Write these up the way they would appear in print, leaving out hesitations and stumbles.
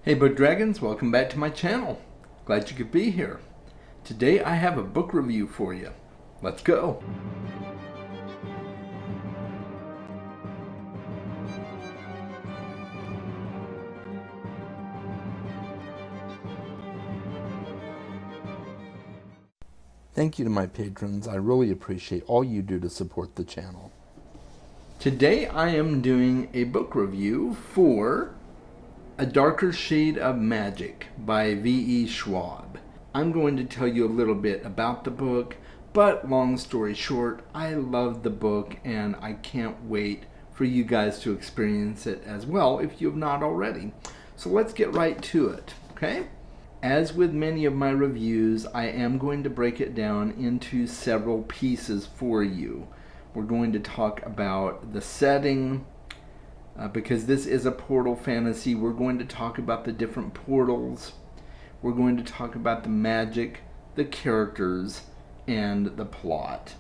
Hey Book Dragons, welcome back to my channel. Glad you could be here. Today I have a book review for you. Let's go. Thank you to my patrons. I really appreciate all you do to support the channel. Today I am doing a book review for A Darker Shade of Magic by V.E. Schwab. I'm going to tell you a little bit about the book, but long story short, I love the book and I can't wait for you guys to experience it as well if you have not already. So let's get right to it, okay? As with many of my reviews, I am going to break it down into several pieces for you. We're going to talk about the setting, because this is a portal fantasy. We're going to talk about the different portals. We're going to talk about the magic, the characters, and the plot.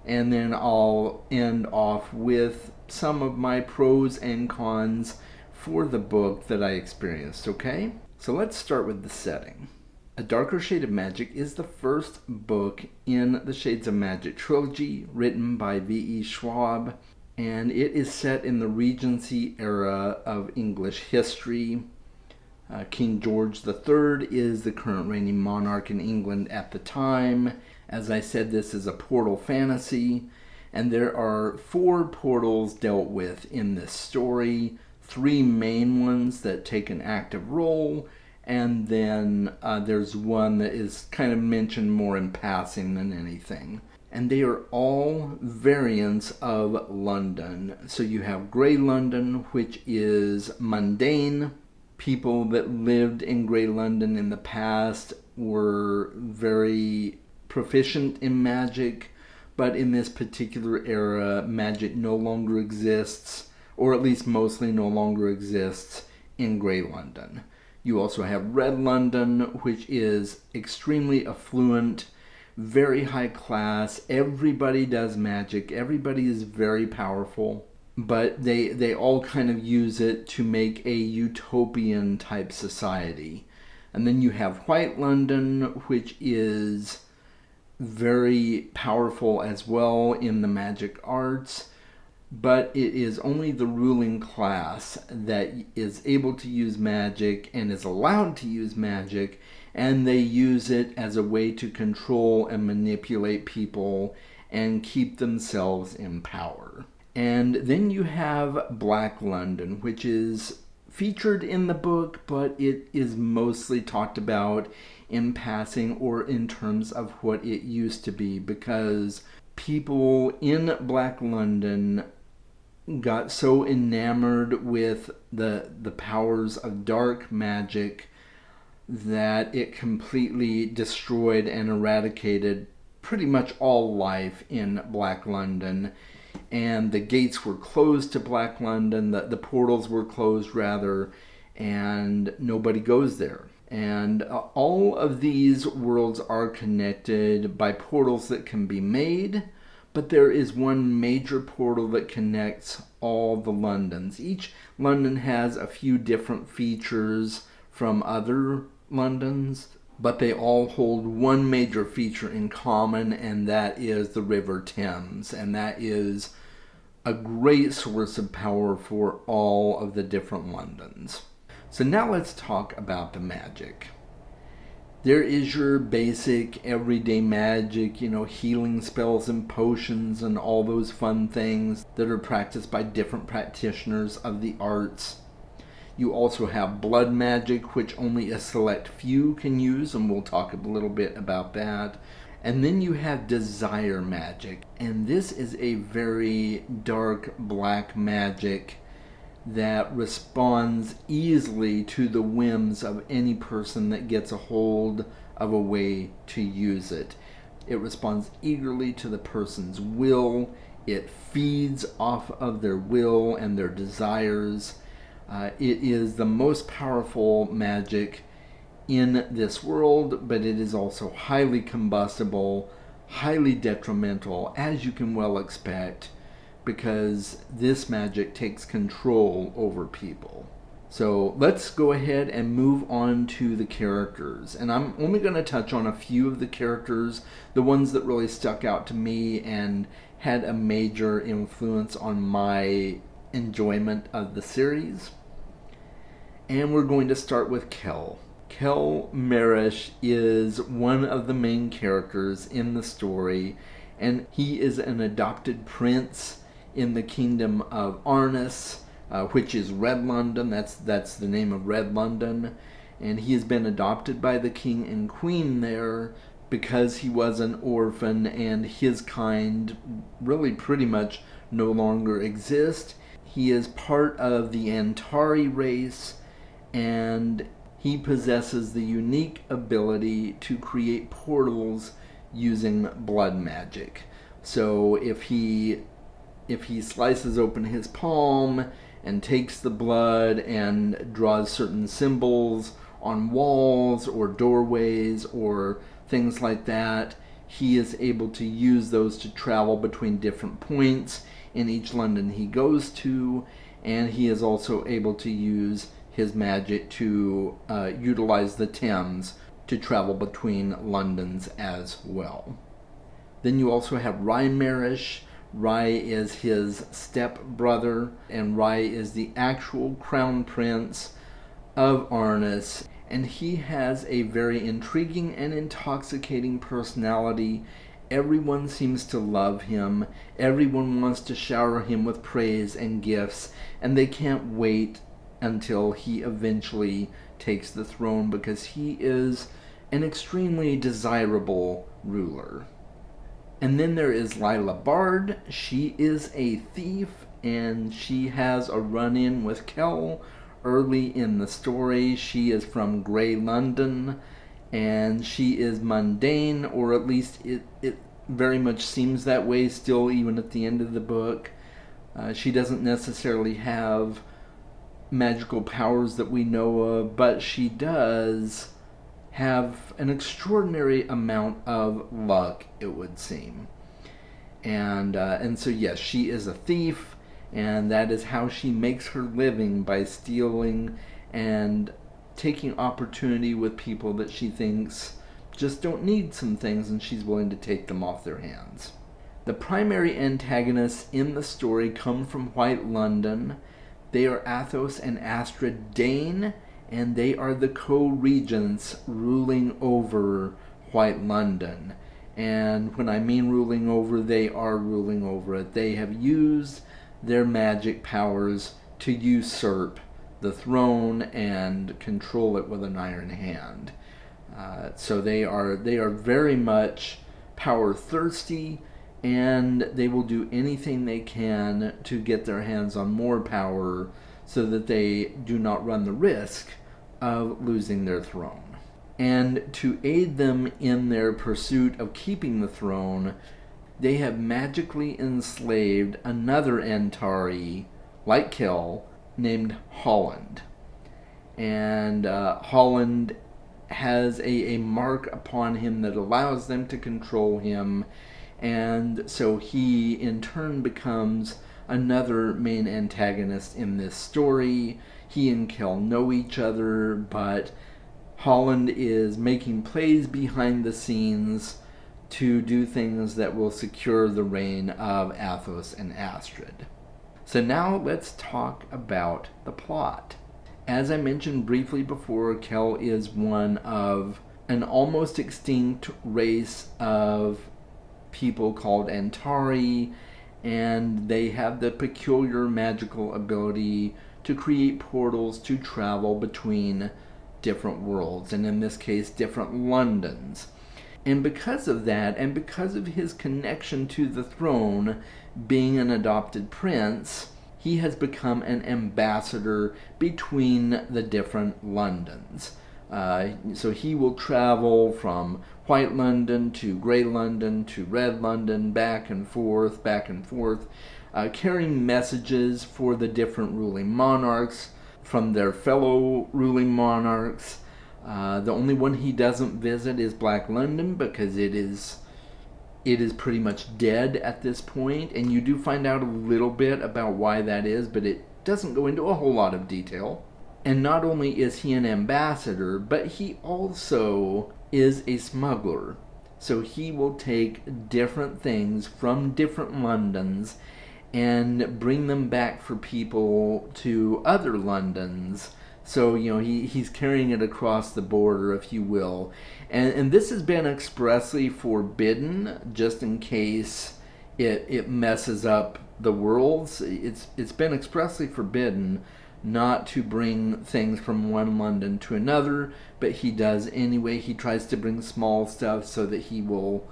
And then I'll end off with some of my pros and cons for the book that I experienced, okay? So let's start with the setting. A Darker Shade of Magic is the first book in the Shades of Magic trilogy written by V.E. Schwab, and it is set in the Regency era of English history. King George III is the current reigning monarch in England at the time. As I said, this is a portal fantasy, and there are 4 portals dealt with in this story. 3 main ones that take an active role, and then there's one that is kind of mentioned more in passing than anything. And they are all variants of London. So you have Grey London, which is mundane. People that lived in Grey London in the past were very proficient in magic, but in this particular era, magic no longer exists, or at least mostly no longer exists in Grey London. You also have Red London, which is extremely affluent, very high class. Everybody does magic. Everybody is very powerful, but they all kind of use it to make a utopian type society. And then you have White London, which is very powerful as well in the magic arts, but it is only the ruling class that is able to use magic and is allowed to use magic, and they use it as a way to control and manipulate people and keep themselves in power. And then you have Black London, which is featured in the book, but it is mostly talked about in passing or in terms of what it used to be, because people in Black London got so enamored with the powers of dark magic that it completely destroyed and eradicated pretty much all life in Black London. And the gates were closed to Black London, the portals were closed rather, and nobody goes there. And all of these worlds are connected by portals that can be made, but there is one major portal that connects all the Londons. Each London has a few different features from other Londons, but they all hold one major feature in common, and that is the River Thames. And that is a great source of power for all of the different Londons. So now let's talk about the magic. There is your basic everyday magic, healing spells and potions and all those fun things that are practiced by different practitioners of the arts. You also have blood magic, which only a select few can use, and we'll talk a little bit about that. And then you have desire magic, and this is a very dark black magic that responds easily to the whims of any person that gets a hold of a way to use it. It responds eagerly to the person's will. It feeds off of their will and their desires. It is the most powerful magic in this world, but it is also highly combustible, highly detrimental, as you can well expect, because this magic takes control over people. So let's go ahead and move on to the characters. And I'm only going to touch on a few of the characters, the ones that really stuck out to me and had a major influence on my enjoyment of the series. And we're going to start with Kel. Kel Marish is one of the main characters in the story, and he is an adopted prince in the kingdom of Arnis, which is Red London. That's the name of Red London. And he has been adopted by the king and queen there because he was an orphan and his kind really pretty much no longer exist. He is part of the Antari race, and he possesses the unique ability to create portals using blood magic. So if he slices open his palm and takes the blood and draws certain symbols on walls or doorways or things like that, he is able to use those to travel between different points in each London he goes to, and he is also able to use his magic to utilize the Thames to travel between Londons as well. Then you also have Rye Marish. Rye is his step-brother, and Rye is the actual crown prince of Arnis, and he has a very intriguing and intoxicating personality. Everyone seems to love him. Everyone wants to shower him with praise and gifts, and they can't wait until he eventually takes the throne because he is an extremely desirable ruler. And then there is Lila Bard. She is a thief, and she has a run-in with Kel early in the story. She is from Grey London, and she is mundane, or at least it very much seems that way still, even at the end of the book. She doesn't necessarily have magical powers that we know of, but she does have an extraordinary amount of luck, it would seem. And so yes, she is a thief, and that is how she makes her living, by stealing and taking opportunity with people that she thinks just don't need some things, and she's willing to take them off their hands. The primary antagonists in the story come from White London. They are Athos and Astrid Dane, and they are the co-regents ruling over White London. And when I mean ruling over, they are ruling over it. They have used their magic powers to usurp the throne and control it with an iron hand. So they are very much power thirsty, and they will do anything they can to get their hands on more power so that they do not run the risk of losing their throne. And to aid them in their pursuit of keeping the throne, they have magically enslaved another Antari, like Kel, named Holland. And Holland has a mark upon him that allows them to control him, and so he in turn becomes another main antagonist in this story. He and Kel know each other, but Holland is making plays behind the scenes to do things that will secure the reign of Athos and Astrid. So now let's talk about the plot. As I mentioned briefly before, Kel is one of an almost extinct race of people called Antari, and they have the peculiar magical ability to create portals to travel between different worlds, and in this case, different Londons. And because of that, and because of his connection to the throne, being an adopted prince, he has become an ambassador between the different Londons. So he will travel from White London to Grey London to Red London, back and forth, carrying messages for the different ruling monarchs from their fellow ruling monarchs. The only one he doesn't visit is Black London, because it is pretty much dead at this point, and you do find out a little bit about why that is, but it doesn't go into a whole lot of detail. And not only is he an ambassador, but he also is a smuggler. So he will take different things from different Londons and bring them back for people to other Londons. So, he's carrying it across the border, if you will. And this has been expressly forbidden, just in case it messes up the worlds. It's been expressly forbidden not to bring things from one London to another, but he does anyway. He tries to bring small stuff so that he will,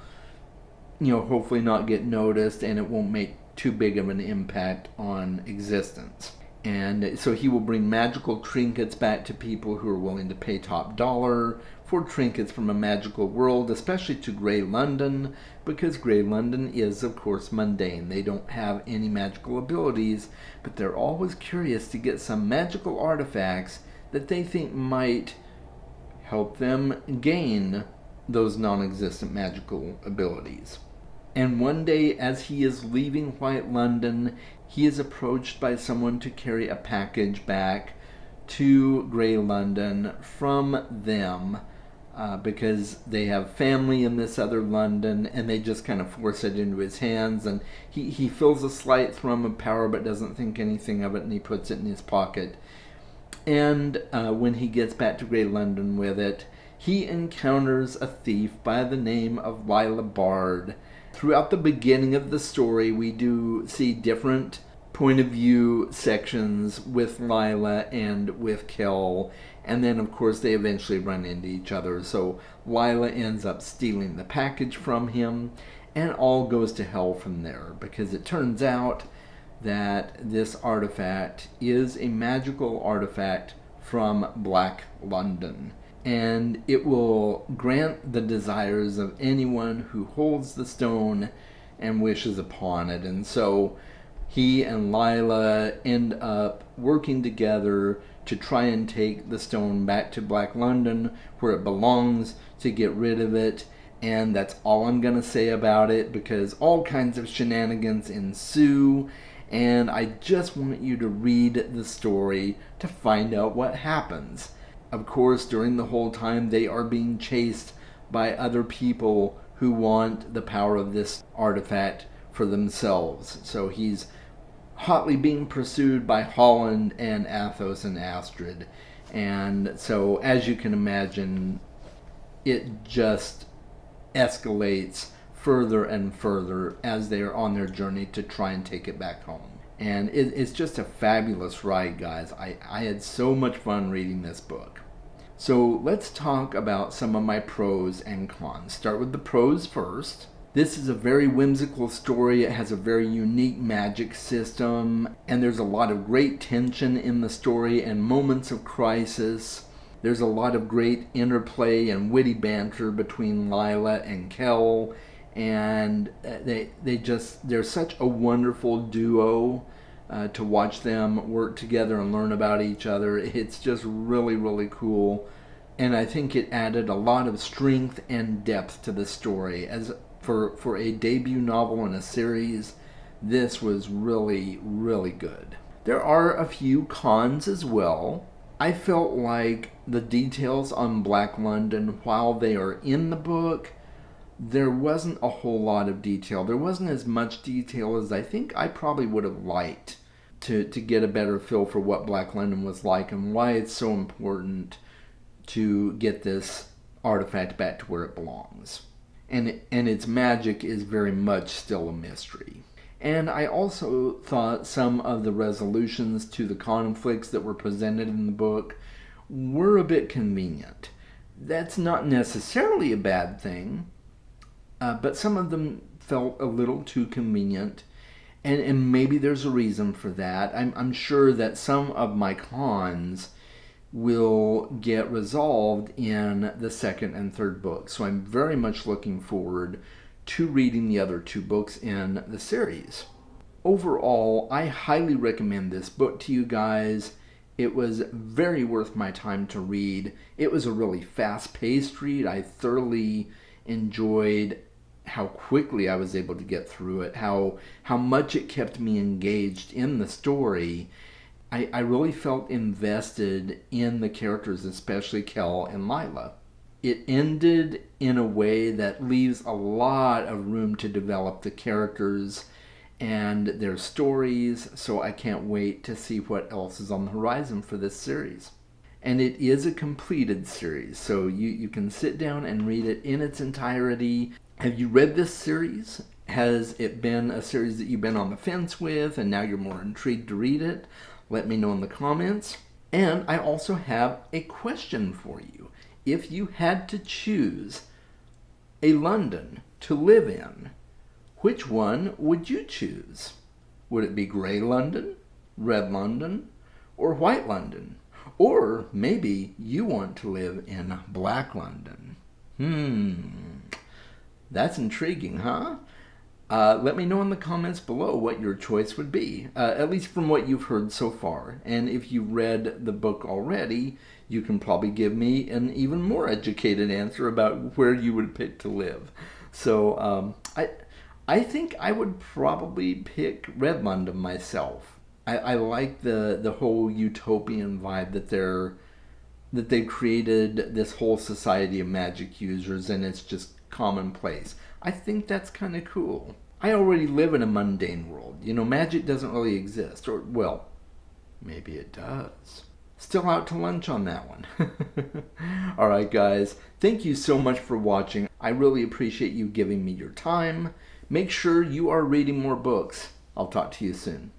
hopefully not get noticed and it won't make too big of an impact on existence. And so he will bring magical trinkets back to people who are willing to pay top dollar for trinkets from a magical world, especially to Grey London, because Grey London is, of course, mundane. They don't have any magical abilities, but they're always curious to get some magical artifacts that they think might help them gain those non-existent magical abilities. And one day, as he is leaving White London, he is approached by someone to carry a package back to Grey London from them, because they have family in this other London, and they just kind of force it into his hands. And he feels a slight thrum of power, but doesn't think anything of it, and he puts it in his pocket. And when he gets back to Grey London with it, he encounters a thief by the name of Lila Bard. Throughout the beginning of the story, we do see different point of view sections with Lila and with Kel, and then of course they eventually run into each other. So Lila ends up stealing the package from him, and all goes to hell from there, because it turns out that this artifact is a magical artifact from Black London, and it will grant the desires of anyone who holds the stone and wishes upon it. And so he and Lila end up working together to try and take the stone back to Black London, where it belongs, to get rid of it. And that's all I'm going to say about it, because all kinds of shenanigans ensue, and I just want you to read the story to find out what happens. Of course, during the whole time, they are being chased by other people who want the power of this artifact for themselves. So he's hotly being pursued by Holland and Athos and Astrid. And so, as you can imagine, it just escalates further and further as they are on their journey to try and take it back home. And it's just a fabulous ride, guys. I had so much fun reading this book. So let's talk about some of my pros and cons. Start with the pros first. This is a very whimsical story. It has a very unique magic system, and there's a lot of great tension in the story and moments of crisis. There's a lot of great interplay and witty banter between Lila and Kel, and they're such a wonderful duo to watch them work together and learn about each other. It's just really, really cool, and I think it added a lot of strength and depth to the story. As for a debut novel in a series, this was really, really good. There are a few cons as well. I felt like the details on Black London, while they are in the book, there wasn't a whole lot of detail. There wasn't as much detail as I think I probably would have liked to get a better feel for what Black London was like and why it's so important to get this artifact back to where it belongs. And its magic is very much still a mystery. And I also thought some of the resolutions to the conflicts that were presented in the book were a bit convenient. That's not necessarily a bad thing, but some of them felt a little too convenient, and maybe there's a reason for that. I'm sure that some of my cons will get resolved in the second and third books, so I'm very much looking forward to reading the other two books in the series. Overall, I highly recommend this book to you guys. It was very worth my time to read. It was a really fast-paced read. I thoroughly enjoyed how quickly I was able to get through it, how much it kept me engaged in the story. I really felt invested in the characters, especially Kel and Lila. It ended in a way that leaves a lot of room to develop the characters and their stories, so I can't wait to see what else is on the horizon for this series. And it is a completed series, so you can sit down and read it in its entirety. Have you read this series? Has it been a series that you've been on the fence with and now you're more intrigued to read it? Let me know in the comments. And I also have a question for you. If you had to choose a London to live in, which one would you choose? Would it be Grey London, Red London, or White London? Or maybe you want to live in Black London. That's intriguing, huh? Let me know in the comments below what your choice would be, at least from what you've heard so far. And if you read the book already, you can probably give me an even more educated answer about where you would pick to live. So I think I would probably pick Red London myself. I like the whole utopian vibe that they created this whole society of magic users, and it's just commonplace. I think that's kind of cool. I already live in a mundane world. You know, magic doesn't really exist. Or, well, maybe it does. Still out to lunch on that one. Alright guys, thank you so much for watching. I really appreciate you giving me your time. Make sure you are reading more books. I'll talk to you soon.